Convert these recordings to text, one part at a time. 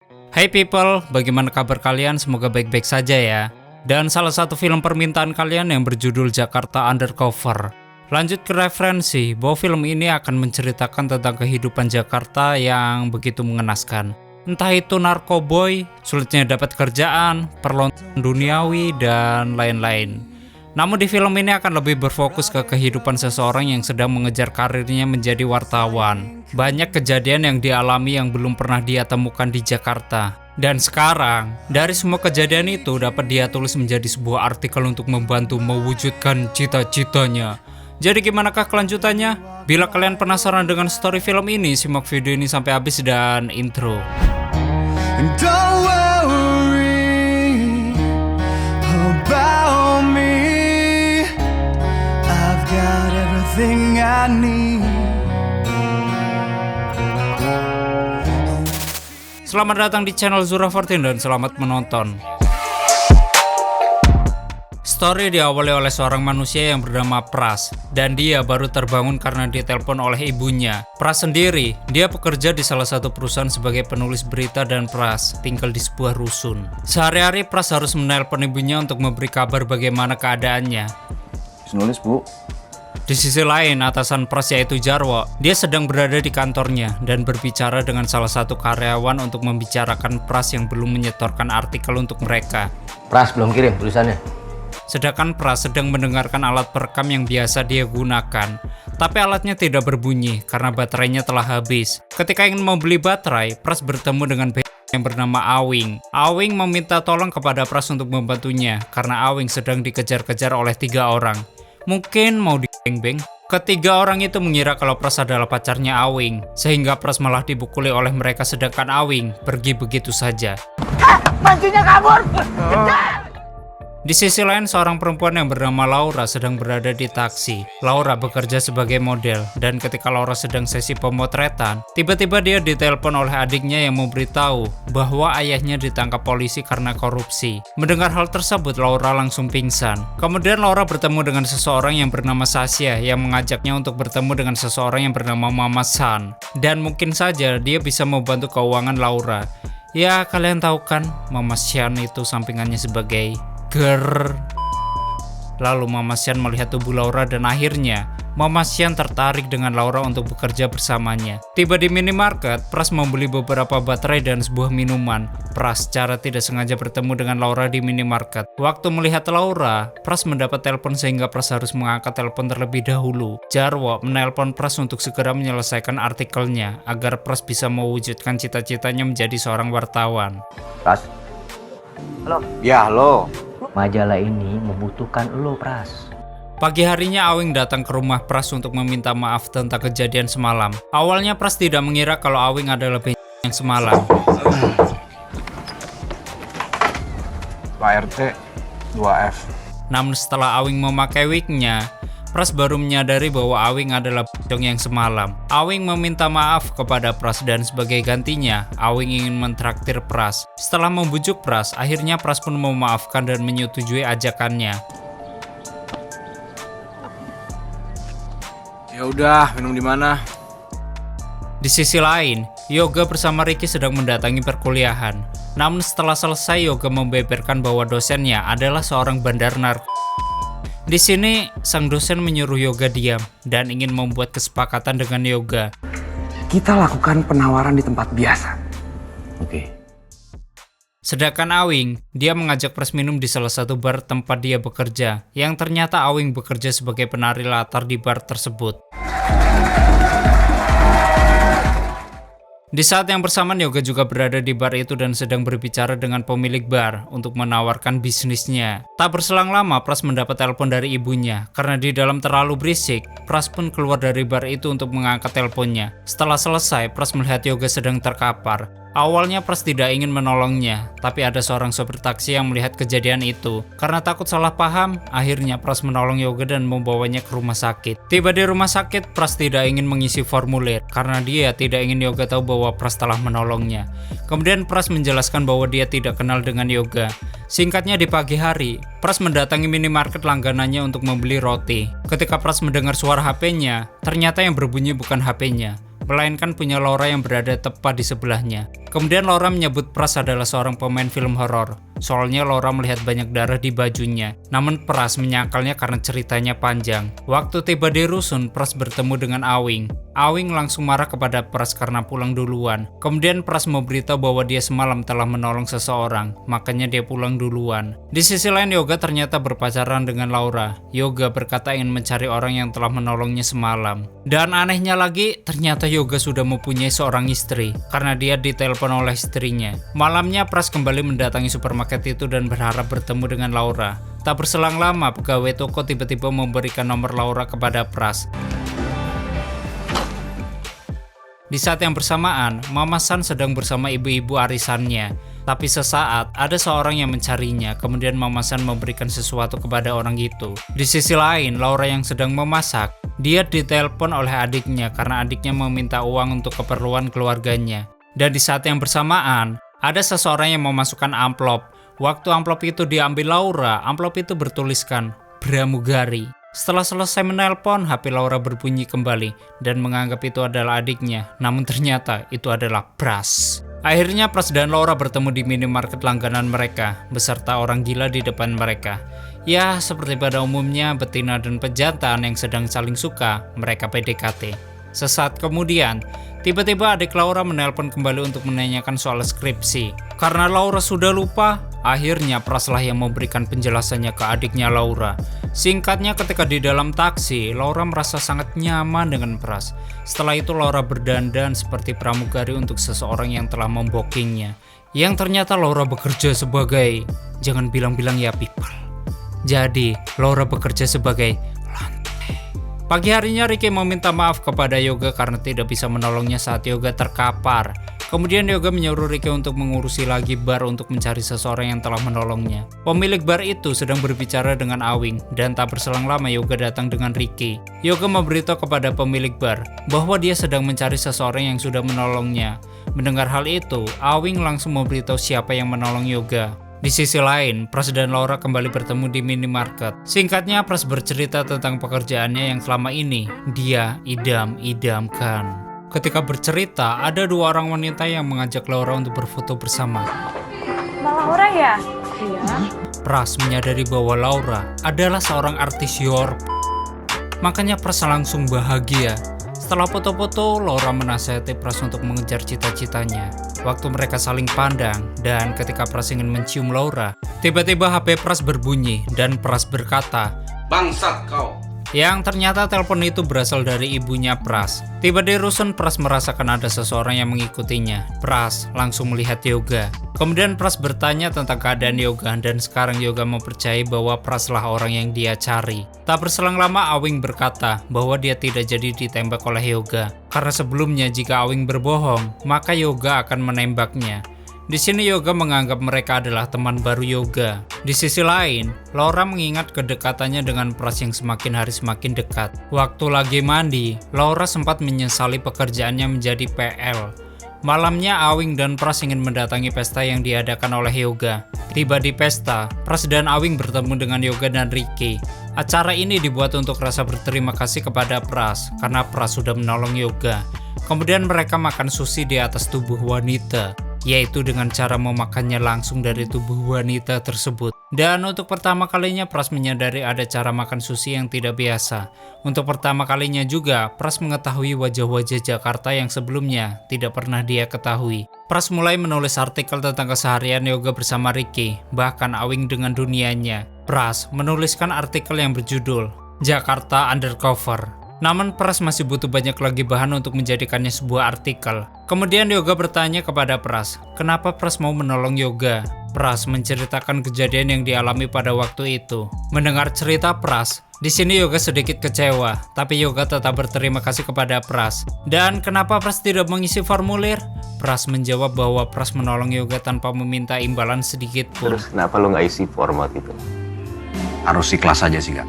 Hai people, bagaimana kabar kalian? Semoga baik-baik saja ya. Dan salah satu film permintaan kalian yang berjudul Jakarta Undercover. Lanjut ke referensi, bahwa film ini akan menceritakan tentang kehidupan Jakarta yang begitu mengenaskan. Entah itu narkoboy, sulitnya dapat kerjaan, perlombaan duniawi, dan lain-lain. Namun di film ini akan lebih berfokus ke kehidupan seseorang yang sedang mengejar karirnya menjadi wartawan. Banyak kejadian yang dialami yang belum pernah dia temukan di Jakarta. Dan sekarang, dari semua kejadian itu dapat dia tulis menjadi sebuah artikel untuk membantu mewujudkan cita-citanya. Jadi gimanakah kelanjutannya? Bila kalian penasaran dengan story film ini, simak video ini sampai habis dan intro. Don't worry about me. I've got everything I need. Selamat datang di channel Zura14 dan selamat menonton. Story diawali oleh seorang manusia yang bernama Pras, dan dia baru terbangun karena ditelepon oleh ibunya. Pras sendiri, dia bekerja di salah satu perusahaan sebagai penulis berita dan Pras tinggal di sebuah rusun. Sehari-hari Pras harus menelpon ibunya untuk memberi kabar bagaimana keadaannya. Nulis, Bu. Di sisi lain, atasan Pras yaitu Jarwo, dia sedang berada di kantornya dan berbicara dengan salah satu karyawan untuk membicarakan Pras yang belum menyetorkan artikel untuk mereka. Pras belum kirim tulisannya. Sedangkan Pras sedang mendengarkan alat perekam yang biasa dia gunakan. Tapi alatnya tidak berbunyi karena baterainya telah habis. Ketika ingin membeli baterai, Pras bertemu dengan yang bernama Awing. Awing meminta tolong kepada Pras untuk membantunya karena Awing sedang dikejar-kejar oleh 3 orang. Mungkin mau dibeng-beng. Ketiga orang itu mengira kalau Pras adalah pacarnya Awing, sehingga Pras malah dipukuli oleh mereka sedangkan Awing pergi begitu saja. Bajunya kabur! Di sisi lain, seorang perempuan yang bernama Laura sedang berada di taksi. Laura bekerja sebagai model, dan ketika Laura sedang sesi pemotretan, tiba-tiba dia ditelepon oleh adiknya yang memberitahu bahwa ayahnya ditangkap polisi karena korupsi. Mendengar hal tersebut, Laura langsung pingsan. Kemudian Laura bertemu dengan seseorang yang bernama Sasha yang mengajaknya untuk bertemu dengan seseorang yang bernama Mama San. Dan mungkin saja dia bisa membantu keuangan Laura. Ya, kalian tahu kan, Mama San itu sampingannya sebagai Lalu Mama Sian melihat tubuh Laura dan akhirnya Mama Sian tertarik dengan Laura untuk bekerja bersamanya. Tiba di minimarket, Pras membeli beberapa baterai dan sebuah minuman. Pras secara tidak sengaja bertemu dengan Laura di minimarket. Waktu melihat Laura, Pras mendapat telepon sehingga Pras harus mengangkat telepon terlebih dahulu. Jarwo menelpon Pras untuk segera menyelesaikan artikelnya agar Pras bisa mewujudkan cita-citanya menjadi seorang wartawan. Pras. Halo. Ya, halo. Majalah ini membutuhkan lo, Pras. Pagi harinya Awing datang ke rumah Pras untuk meminta maaf tentang kejadian semalam. Awalnya Pras tidak mengira kalau Awing adalah yang semalam. Pak RT 2F. Namun setelah Awing memakai wignya, Pras baru menyadari bahwa Awing adalah yang semalam. Awing meminta maaf kepada Pras dan sebagai gantinya, Awing ingin mentraktir Pras. Setelah membujuk Pras, akhirnya Pras pun memaafkan dan menyetujui ajakannya. Ya udah, minum di mana? Di sisi lain, Yoga bersama Ricky sedang mendatangi perkuliahan. Namun setelah selesai, Yoga membeberkan bahwa dosennya adalah seorang bandar narkoba. Di sini, sang dosen menyuruh Yoga diam dan ingin membuat kesepakatan dengan Yoga. Kita lakukan penawaran di tempat biasa. Oke. Sedangkan Awing, dia mengajak Pras minum di salah satu bar tempat dia bekerja, yang ternyata Awing bekerja sebagai penari latar di bar tersebut. Di saat yang bersamaan, Yoga juga berada di bar itu dan sedang berbicara dengan pemilik bar untuk menawarkan bisnisnya. Tak berselang lama, Pras mendapat telepon dari ibunya. Karena di dalam terlalu berisik, Pras pun keluar dari bar itu untuk mengangkat teleponnya. Setelah selesai, Pras melihat Yoga sedang terkapar. Awalnya Pras tidak ingin menolongnya, tapi ada seorang sopir taksi yang melihat kejadian itu. Karena takut salah paham, akhirnya Pras menolong Yoga dan membawanya ke rumah sakit. Tiba di rumah sakit, Pras tidak ingin mengisi formulir karena dia tidak ingin Yoga tahu bahwa Pras telah menolongnya. Kemudian Pras menjelaskan bahwa dia tidak kenal dengan Yoga. Singkatnya, di pagi hari, Pras mendatangi minimarket langganannya untuk membeli roti. Ketika Pras mendengar suara HP-nya, ternyata yang berbunyi bukan HP-nya, melainkan punya Laura yang berada tepat di sebelahnya. Kemudian Laura menyebut Pras adalah seorang pemain film horor. Soalnya Laura melihat banyak darah di bajunya. Namun Pras menyangkalnya karena ceritanya panjang. Waktu tiba di rusun, Pras bertemu dengan Awing. Awing langsung marah kepada Pras karena pulang duluan. Kemudian Pras memberitahu bahwa dia semalam telah menolong seseorang, makanya dia pulang duluan. Di sisi lain, Yoga ternyata berpacaran dengan Laura. Yoga berkata ingin mencari orang yang telah menolongnya semalam. Dan anehnya lagi, ternyata Yoga sudah mempunyai seorang istri karena dia ditelepon oleh istrinya. Malamnya Pras kembali mendatangi supermarket itu dan berharap bertemu dengan Laura. Tak berselang lama, pegawai toko tiba-tiba memberikan nomor Laura kepada Pras. Di saat yang bersamaan, Mama San sedang bersama ibu-ibu arisannya. Tapi sesaat, ada seorang yang mencarinya, kemudian Mama San memberikan sesuatu kepada orang itu. Di sisi lain, Laura yang sedang memasak, dia ditelepon oleh adiknya karena adiknya meminta uang untuk keperluan keluarganya. Dan di saat yang bersamaan, ada seseorang yang memasukkan amplop. Waktu amplop itu diambil Laura, amplop itu bertuliskan pramugari. Setelah selesai menelpon, HP Laura berbunyi kembali dan menganggap itu adalah adiknya. Namun ternyata itu adalah Pras. Akhirnya Pras dan Laura bertemu di minimarket langganan mereka beserta orang gila di depan mereka. Ya, seperti pada umumnya betina dan pejantan yang sedang saling suka, mereka PDKT. Sesaat kemudian, tiba-tiba adik Laura menelpon kembali untuk menanyakan soal skripsi. Karena Laura sudah lupa, akhirnya Pras lah yang memberikan penjelasannya ke adiknya Laura. Singkatnya, ketika di dalam taksi, Laura merasa sangat nyaman dengan Pras. Setelah itu Laura berdandan seperti pramugari untuk seseorang yang telah membokingnya. Yang ternyata Laura bekerja sebagai, jangan bilang-bilang ya people. Jadi, Laura bekerja sebagai lantai. Pagi harinya Ricky meminta maaf kepada Yoga karena tidak bisa menolongnya saat Yoga terkapar. Kemudian Yoga menyuruh Ricky untuk mengurusi lagi bar untuk mencari seseorang yang telah menolongnya. Pemilik bar itu sedang berbicara dengan Awing dan tak berselang lama Yoga datang dengan Ricky. Yoga memberitahu kepada pemilik bar bahwa dia sedang mencari seseorang yang sudah menolongnya. Mendengar hal itu, Awing langsung memberitahu siapa yang menolong Yoga. Di sisi lain, Pras dan Laura kembali bertemu di minimarket. Singkatnya, Pras bercerita tentang pekerjaannya yang selama ini dia idam-idamkan. Ketika bercerita, ada dua orang wanita yang mengajak Laura untuk berfoto bersama. Mbak Laura ya? Iya. Pras menyadari bahwa Laura adalah seorang artis makanya Pras langsung bahagia. Setelah foto-foto, Laura menasihati Pras untuk mengejar cita-citanya. Waktu mereka saling pandang, dan ketika Pras ingin mencium Laura, tiba-tiba HP Pras berbunyi dan Pras berkata, Bangsat kau. Yang ternyata telepon itu berasal dari ibunya Pras. Tiba di rusun, Pras merasakan ada seseorang yang mengikutinya. Pras langsung melihat Yoga. Kemudian Pras bertanya tentang keadaan Yoga dan sekarang Yoga mempercayai bahwa Pras lah orang yang dia cari. Tak berselang lama Awing berkata bahwa dia tidak jadi ditembak oleh Yoga. Karena sebelumnya jika Awing berbohong, maka Yoga akan menembaknya. Di sini Yoga menganggap mereka adalah teman baru Yoga. Di sisi lain, Laura mengingat kedekatannya dengan Pras yang semakin hari semakin dekat. Waktu lagi mandi, Laura sempat menyesali pekerjaannya menjadi PL. Malamnya Awing dan Pras ingin mendatangi pesta yang diadakan oleh Yoga. Tiba di pesta, Pras dan Awing bertemu dengan Yoga dan Ricky. Acara ini dibuat untuk rasa berterima kasih kepada Pras karena Pras sudah menolong Yoga. Kemudian mereka makan sushi di atas tubuh wanita, yaitu dengan cara memakannya langsung dari tubuh wanita tersebut. Dan untuk pertama kalinya Pras menyadari ada cara makan sushi yang tidak biasa. Untuk pertama kalinya juga Pras mengetahui wajah-wajah Jakarta yang sebelumnya tidak pernah dia ketahui. Pras mulai menulis artikel tentang keseharian Yoga bersama Ricky, bahkan Awing dengan dunianya. Pras menuliskan artikel yang berjudul Jakarta Undercover. Namun Pras masih butuh banyak lagi bahan untuk menjadikannya sebuah artikel. Kemudian Yoga bertanya kepada Pras, kenapa Pras mau menolong Yoga? Pras menceritakan kejadian yang dialami pada waktu itu. Mendengar cerita Pras, di sini Yoga sedikit kecewa, tapi Yoga tetap berterima kasih kepada Pras. Dan kenapa Pras tidak mengisi formulir? Pras menjawab bahwa Pras menolong Yoga tanpa meminta imbalan sedikit pun. Terus kenapa lo nggak isi format itu? Harus ikhlas aja sih, Kak.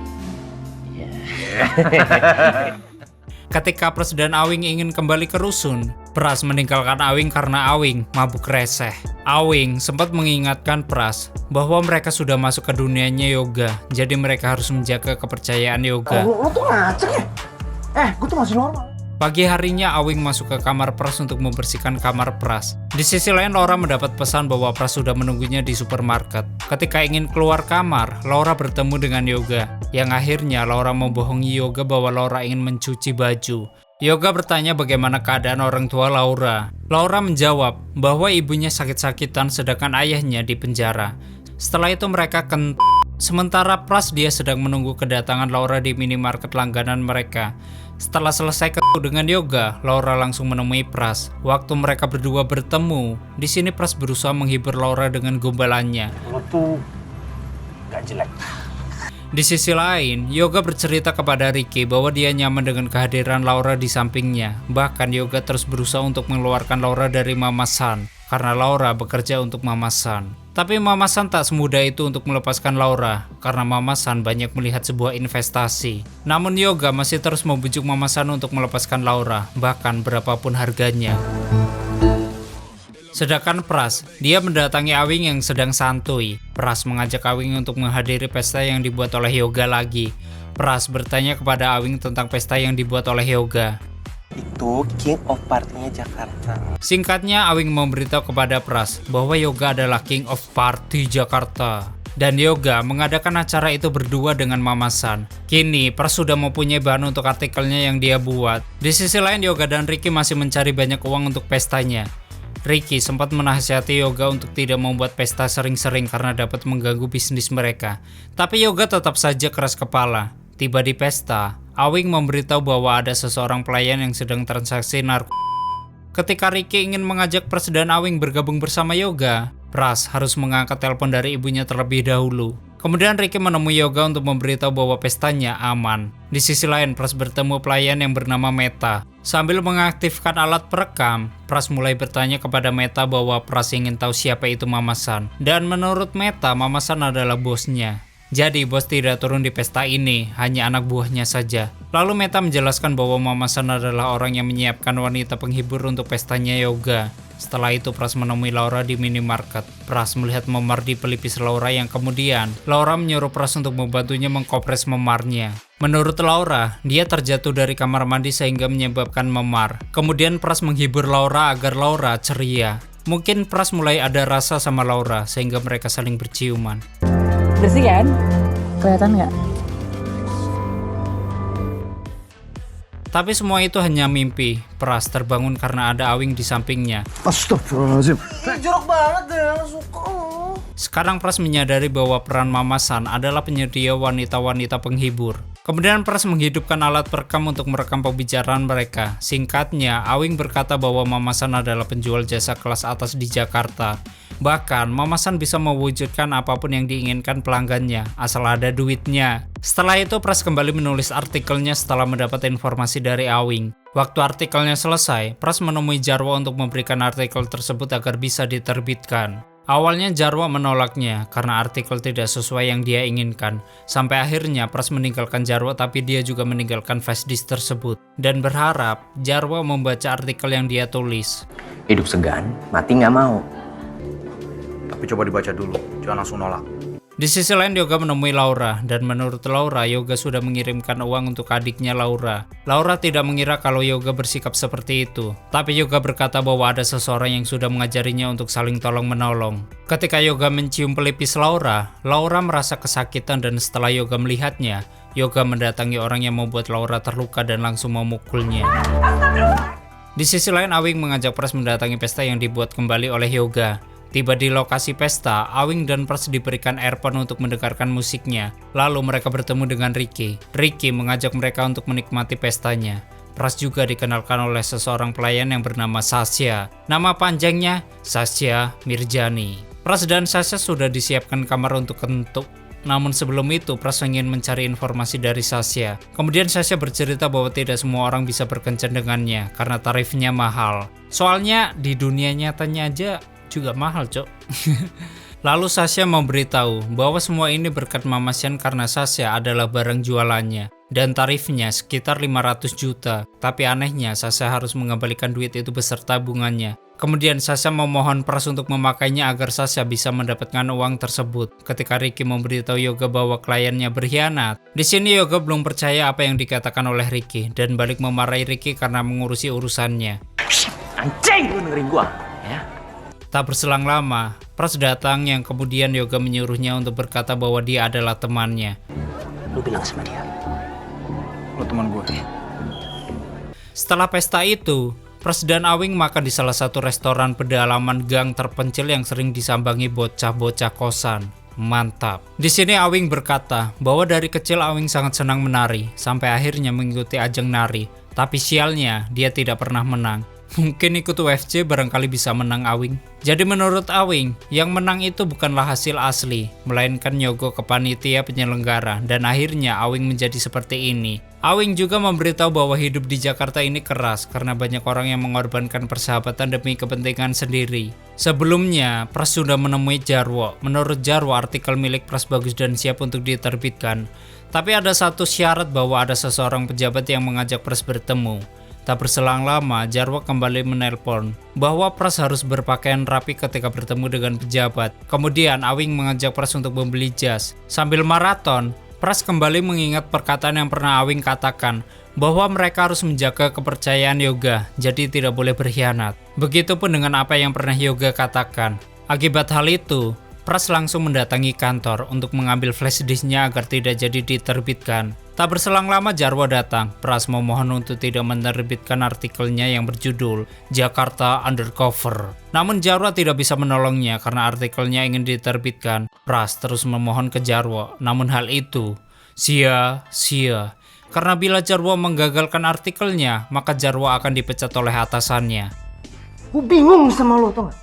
Ketika Pras dan Awing ingin kembali ke rusun, Pras meninggalkan Awing karena Awing mabuk reseh. Awing sempat mengingatkan Pras bahwa mereka sudah masuk ke dunianya Yoga, jadi mereka harus menjaga kepercayaan Yoga. Lo tuh ngaceng ya? Gue tuh masih normal. Pagi harinya Awing masuk ke kamar Pras untuk membersihkan kamar Pras. Di sisi lain Laura mendapat pesan bahwa Pras sudah menunggunya di supermarket. Ketika ingin keluar kamar, Laura bertemu dengan Yoga. Yang akhirnya Laura membohongi Yoga bahwa Laura ingin mencuci baju. Yoga bertanya bagaimana keadaan orang tua Laura. Laura menjawab bahwa ibunya sakit-sakitan sedangkan ayahnya di penjara. Setelah itu mereka sementara Pras dia sedang menunggu kedatangan Laura di minimarket langganan mereka. Setelah selesai ketemu dengan Yoga, Laura langsung menemui Pras. Waktu mereka berdua bertemu, di sini Pras berusaha menghibur Laura dengan gombalannya. Lo tuh gak jelek. Di sisi lain, Yoga bercerita kepada Ricky bahwa dia nyaman dengan kehadiran Laura di sampingnya. Bahkan Yoga terus berusaha untuk mengeluarkan Laura dari Mama San, karena Laura bekerja untuk Mama San. Tapi Mama San tak semudah itu untuk melepaskan Laura, karena Mama San banyak melihat sebuah investasi. Namun Yoga masih terus membujuk Mama San untuk melepaskan Laura, bahkan berapapun harganya. Sedangkan Pras, dia mendatangi Awing yang sedang santuy. Pras mengajak Awing untuk menghadiri pesta yang dibuat oleh Yoga lagi. Pras bertanya kepada Awing tentang pesta yang dibuat oleh Yoga. Itu King of Party-nya Jakarta. Singkatnya, Awing memberitahu kepada Pras bahwa Yoga adalah King of Party Jakarta. Dan Yoga mengadakan acara itu berdua dengan Mama San. Kini, Pras sudah mempunyai bahan untuk artikelnya yang dia buat. Di sisi lain, Yoga dan Ricky masih mencari banyak uang untuk pestanya. Ricky sempat menasihati Yoga untuk tidak membuat pesta sering-sering karena dapat mengganggu bisnis mereka. Tapi Yoga tetap saja keras kepala. Tiba di pesta, Awing memberitahu bahwa ada seseorang pelayan yang sedang transaksi narkoba. Ketika Ricky ingin mengajak Pras dan Awing bergabung bersama Yoga, Pras harus mengangkat telepon dari ibunya terlebih dahulu. Kemudian Ricky menemui Yoga untuk memberitahu bahwa pestanya aman. Di sisi lain, Pras bertemu pelayan yang bernama Meta. Sambil mengaktifkan alat perekam, Pras mulai bertanya kepada Meta bahwa Pras ingin tahu siapa itu Mama San. Dan menurut Meta, Mama San adalah bosnya. Jadi bos tidak turun di pesta ini, hanya anak buahnya saja. Lalu Meta menjelaskan bahwa Mama San adalah orang yang menyiapkan wanita penghibur untuk pestanya Yoga. Setelah itu Pras menemui Laura di minimarket. Pras melihat memar di pelipis Laura yang kemudian Laura menyuruh Pras untuk membantunya mengkompres memarnya. Menurut Laura, dia terjatuh dari kamar mandi sehingga menyebabkan memar. Kemudian Pras menghibur Laura agar Laura ceria. Mungkin Pras mulai ada rasa sama Laura sehingga mereka saling berciuman. Bersih kan? Kelihatan nggak? Tapi semua itu hanya mimpi. Pras terbangun karena ada Awing di sampingnya. Astagfirullahaladzim. Jorok banget deh, suka. Sekarang Pras menyadari bahwa peran Mama San adalah penyedia wanita-wanita penghibur. Kemudian Pras menghidupkan alat perekam untuk merekam pembicaraan mereka. Singkatnya, Awing berkata bahwa Mama San adalah penjual jasa kelas atas di Jakarta. Bahkan, Mama San bisa mewujudkan apapun yang diinginkan pelanggannya, asal ada duitnya. Setelah itu, Pras kembali menulis artikelnya setelah mendapat informasi dari Awing. Waktu artikelnya selesai, Pras menemui Jarwo untuk memberikan artikel tersebut agar bisa diterbitkan. Awalnya Jarwo menolaknya karena artikel tidak sesuai yang dia inginkan. Sampai akhirnya Pras meninggalkan Jarwo, tapi dia juga meninggalkan flashdisk tersebut. Dan berharap Jarwo membaca artikel yang dia tulis. Hidup segan, mati nggak mau. Tapi coba dibaca dulu, jangan langsung nolak. Di sisi lain Yoga menemui Laura, dan menurut Laura, Yoga sudah mengirimkan uang untuk adiknya Laura. Laura tidak mengira kalau Yoga bersikap seperti itu, tapi Yoga berkata bahwa ada seseorang yang sudah mengajarinya untuk saling tolong-menolong. Ketika Yoga mencium pelipis Laura, Laura merasa kesakitan dan setelah Yoga melihatnya, Yoga mendatangi orang yang membuat Laura terluka dan langsung memukulnya. Di sisi lain, Awing mengajak Pras mendatangi pesta yang dibuat kembali oleh Yoga. Tiba di lokasi pesta, Awing dan Pras diberikan earphone untuk mendengarkan musiknya. Lalu mereka bertemu dengan Ricky. Ricky mengajak mereka untuk menikmati pestanya. Pras juga dikenalkan oleh seseorang pelayan yang bernama Sasha. Nama panjangnya Sasha Mirjani. Pras dan Sasha sudah disiapkan kamar untuk kentuk. Namun sebelum itu, Pras ingin mencari informasi dari Sasha. Kemudian Sasha bercerita bahwa tidak semua orang bisa berkencan dengannya karena tarifnya mahal. Soalnya di dunia nyatanya aja juga mahal, cok. Lalu Sasha memberitahu bahwa semua ini berkat Mama San karena Sasha adalah barang jualannya. dan tarifnya sekitar 500 juta. Tapi anehnya Sasha harus mengembalikan duit itu beserta bunganya. Kemudian Sasha memohon Pras untuk memakainya agar Sasha bisa mendapatkan uang tersebut. Ketika Ricky memberitahu Yoga bahwa kliennya berkhianat, di sini Yoga belum percaya apa yang dikatakan oleh Ricky dan balik memarahi Ricky karena mengurusi urusannya. Anjing, lu dengerin gua, ya. Tak berselang lama, Pras datang yang kemudian Yoga menyuruhnya untuk berkata bahwa dia adalah temannya. Lu bilang sama dia. Lu teman gue. Setelah pesta itu, Pras dan Awing makan di salah satu restoran pedalaman gang terpencil yang sering disambangi bocah-bocah kosan. Mantap. Di sini Awing berkata bahwa dari kecil Awing sangat senang menari, sampai akhirnya mengikuti ajang nari. Tapi sialnya, dia tidak pernah menang. Mungkin ikut UFC barangkali bisa menang Awing. Jadi menurut Awing, yang menang itu bukanlah hasil asli, melainkan nyogok ke panitia penyelenggara, dan akhirnya Awing menjadi seperti ini. Awing juga memberitahu bahwa hidup di Jakarta ini keras karena banyak orang yang mengorbankan persahabatan demi kepentingan sendiri. Sebelumnya, Pras sudah menemui Jarwo. Menurut Jarwo, artikel milik Pras bagus dan siap untuk diterbitkan. Tapi ada satu syarat bahwa ada seseorang pejabat yang mengajak Pras bertemu. Tak berselang lama, Jarwo kembali menelpon bahwa Pras harus berpakaian rapi ketika bertemu dengan pejabat. Kemudian Awing mengajak Pras untuk membeli jas. Sambil maraton, Pras kembali mengingat perkataan yang pernah Awing katakan bahwa mereka harus menjaga kepercayaan Yoga, jadi tidak boleh berkhianat. Begitupun dengan apa yang pernah Yoga katakan. Akibat hal itu, Pras langsung mendatangi kantor untuk mengambil flash disknya agar tidak jadi diterbitkan. Tak berselang lama Jarwo datang. Pras memohon untuk tidak menerbitkan artikelnya yang berjudul Jakarta Undercover. Namun Jarwo tidak bisa menolongnya karena artikelnya ingin diterbitkan. Pras terus memohon ke Jarwo, namun hal itu sia-sia. Karena bila Jarwo menggagalkan artikelnya, maka Jarwo akan dipecat oleh atasannya. Gue bingung sama lo, tau gak?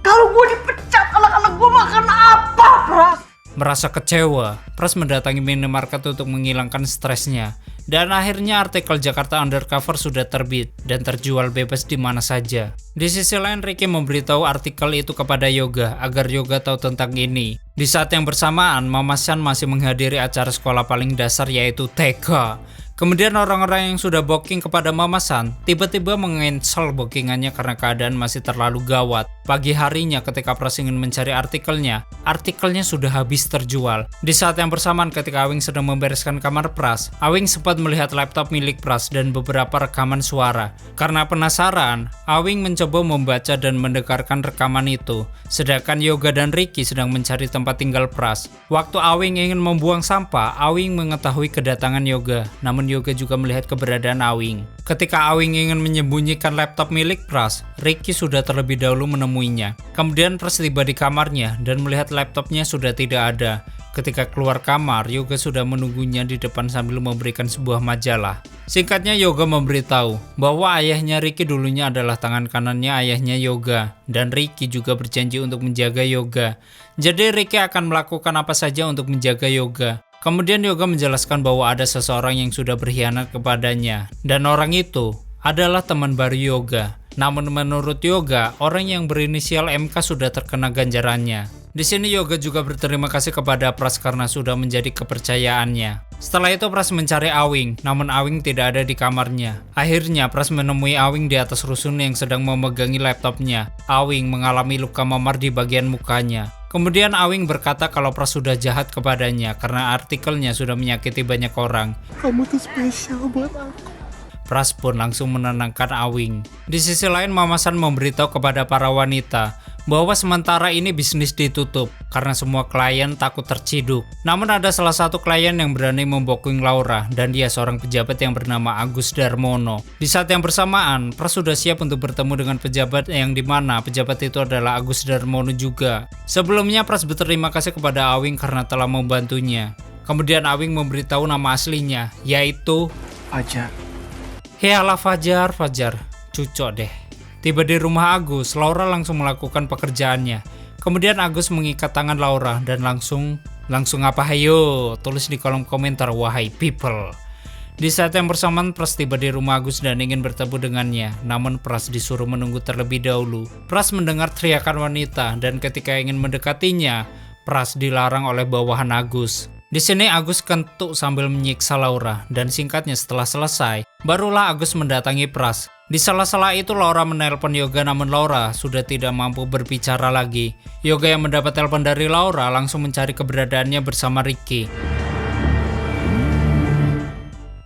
Kalau gue dipecat, anak-anak gue makan apa, Pras? Merasa kecewa, Pras mendatangi minimarket untuk menghilangkan stresnya. Dan akhirnya artikel Jakarta Undercover sudah terbit dan terjual bebas di mana saja. Di sisi lain, Ricky memberitahu artikel itu kepada Yoga agar Yoga tahu tentang ini. Di saat yang bersamaan, Mama San masih menghadiri acara sekolah paling dasar yaitu TK. Kemudian orang-orang yang sudah booking kepada Mama San tiba-tiba meng-cancel bookingannya karena keadaan masih terlalu gawat. Pagi harinya ketika Pras ingin mencari artikelnya sudah habis terjual. Di saat yang bersamaan ketika Awing sedang membereskan kamar Pras, Awing sempat melihat laptop milik Pras dan beberapa rekaman suara. Karena penasaran, Awing mencoba membaca dan mendengarkan rekaman itu. Sedangkan Yoga dan Ricky sedang mencari tempat tinggal Pras. Waktu Awing ingin membuang sampah, Awing mengetahui kedatangan Yoga. Namun Yoga juga melihat keberadaan Awing. Ketika Awing ingin menyembunyikan laptop milik Pras, Ricky sudah terlebih dahulu menemuinya. Kemudian Pras tiba di kamarnya dan melihat laptopnya sudah tidak ada. Ketika keluar kamar, Yoga sudah menunggunya di depan sambil memberikan sebuah majalah. Singkatnya, Yoga memberitahu bahwa ayahnya Ricky dulunya adalah tangan kanannya ayahnya Yoga, dan Ricky juga berjanji untuk menjaga Yoga. Jadi Ricky akan melakukan apa saja untuk menjaga Yoga. Kemudian Yoga menjelaskan bahwa ada seseorang yang sudah berkhianat kepadanya, dan orang itu adalah teman baru Yoga. Namun menurut Yoga, orang yang berinisial MK sudah terkena ganjarannya. Di sini Yoga juga berterima kasih kepada Pras karena sudah menjadi kepercayaannya. Setelah itu Pras mencari Awing, namun Awing tidak ada di kamarnya. Akhirnya Pras menemui Awing di atas rusun yang sedang memegangi laptopnya. Awing mengalami luka memar di bagian mukanya. Kemudian Awing berkata kalau Pras sudah jahat kepadanya karena artikelnya sudah menyakiti banyak orang. Kamu tuh spesial buat aku. Pras pun langsung menenangkan Awing. Di sisi lain, Mama San memberitahu kepada para wanita bahwa sementara ini bisnis ditutup karena semua klien takut terciduk. Namun ada salah satu klien yang berani membooking Laura dan dia seorang pejabat yang bernama Agus Darmono. Di saat yang bersamaan, Pras sudah siap untuk bertemu dengan pejabat yang dimana pejabat itu adalah Agus Darmono juga. Sebelumnya Pras berterima kasih kepada Awing karena telah membantunya. Kemudian Awing memberitahu nama aslinya, yaitu Fajar. Yalah Fajar, cucok deh. Tiba di rumah Agus, Laura langsung melakukan pekerjaannya. Kemudian Agus mengikat tangan Laura dan langsung apa hayo? Tulis di kolom komentar wahai people. Di saat yang bersamaan Pras tiba di rumah Agus dan ingin bertemu dengannya. Namun Pras disuruh menunggu terlebih dahulu. Pras mendengar teriakan wanita dan ketika ingin mendekatinya, Pras dilarang oleh bawahan Agus. Di sini Agus kentuk sambil menyiksa Laura, dan singkatnya setelah selesai, barulah Agus mendatangi Pras. Di sela-sela itu Laura menelpon Yoga, namun Laura sudah tidak mampu berbicara lagi. Yoga yang mendapat telepon dari Laura langsung mencari keberadaannya bersama Ricky.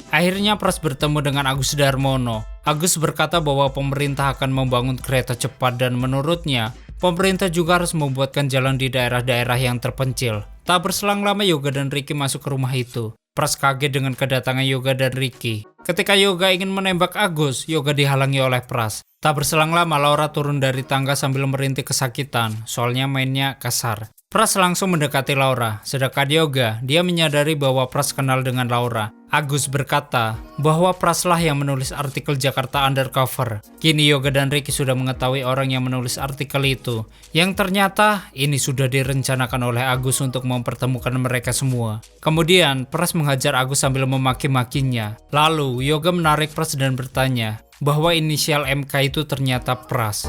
Akhirnya Pras bertemu dengan Agus Darmono. Agus berkata bahwa pemerintah akan membangun kereta cepat dan menurutnya, pemerintah juga harus membuatkan jalan di daerah-daerah yang terpencil. Tak berselang lama Yoga dan Ricky masuk ke rumah itu. Pras kaget dengan kedatangan Yoga dan Ricky. Ketika Yoga ingin menembak Agus, Yoga dihalangi oleh Pras. Tak berselang lama Laura turun dari tangga sambil merintih kesakitan, soalnya mainnya kasar. Pras langsung mendekati Laura, sedangkan Yoga, dia menyadari bahwa Pras kenal dengan Laura. Agus berkata bahwa Pras lah yang menulis artikel Jakarta Undercover. Kini Yoga dan Ricky sudah mengetahui orang yang menulis artikel itu, yang ternyata ini sudah direncanakan oleh Agus untuk mempertemukan mereka semua. Kemudian Pras menghajar Agus sambil memaki-makinya. Lalu Yoga menarik Pras dan bertanya bahwa inisial MK itu ternyata Pras.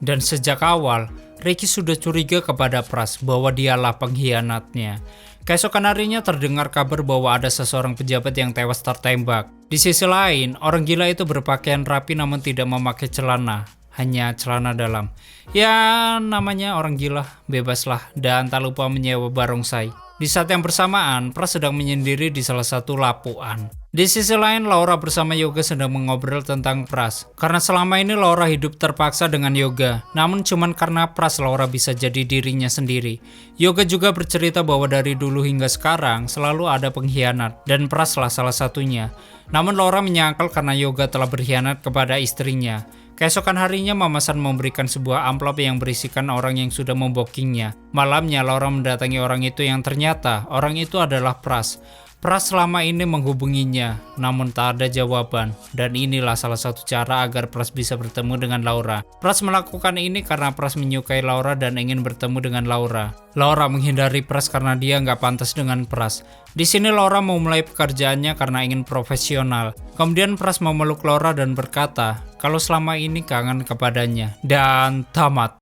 Dan sejak awal, Ricky sudah curiga kepada Pras bahwa dialah pengkhianatnya. Keesokan harinya terdengar kabar bahwa ada seseorang pejabat yang tewas tertembak. Di sisi lain, orang gila itu berpakaian rapi namun tidak memakai celana, hanya celana dalam. Ya, namanya orang gila, bebaslah, dan tak lupa menyewa barongsai. Di saat yang bersamaan, Pras sedang menyendiri di salah satu lapuan. Di sisi lain, Laura bersama Yoga sedang mengobrol tentang Pras. Karena selama ini Laura hidup terpaksa dengan Yoga, namun cuman karena Pras Laura bisa jadi dirinya sendiri. Yoga juga bercerita bahwa dari dulu hingga sekarang selalu ada pengkhianat, dan Pras lah salah satunya. Namun Laura menyangkal karena Yoga telah berkhianat kepada istrinya. Keesokan harinya Mama San memberikan sebuah amplop yang berisikan orang yang sudah membokingnya. Malamnya Laura mendatangi orang itu yang ternyata orang itu adalah Pras. Pras selama ini menghubunginya, namun tak ada jawaban. Dan inilah salah satu cara agar Pras bisa bertemu dengan Laura. Pras melakukan ini karena Pras menyukai Laura dan ingin bertemu dengan Laura. Laura menghindari Pras karena dia nggak pantas dengan Pras. Di sini Laura memulai pekerjaannya karena ingin profesional. Kemudian Pras memeluk Laura dan berkata kalau selama ini kangen kepadanya. Dan tamat.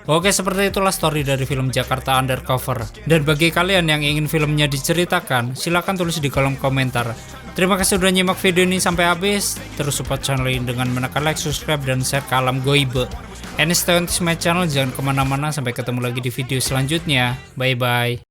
Oke, seperti itulah story dari film Jakarta Undercover. Dan bagi kalian yang ingin filmnya diceritakan, silahkan tulis di kolom komentar. Terima kasih sudah nyimak video ini sampai habis. Terus support channel ini dengan menekan like, subscribe, dan share ke alam goibe. And stay on my channel, jangan kemana-mana. Sampai ketemu lagi di video selanjutnya. Bye-bye.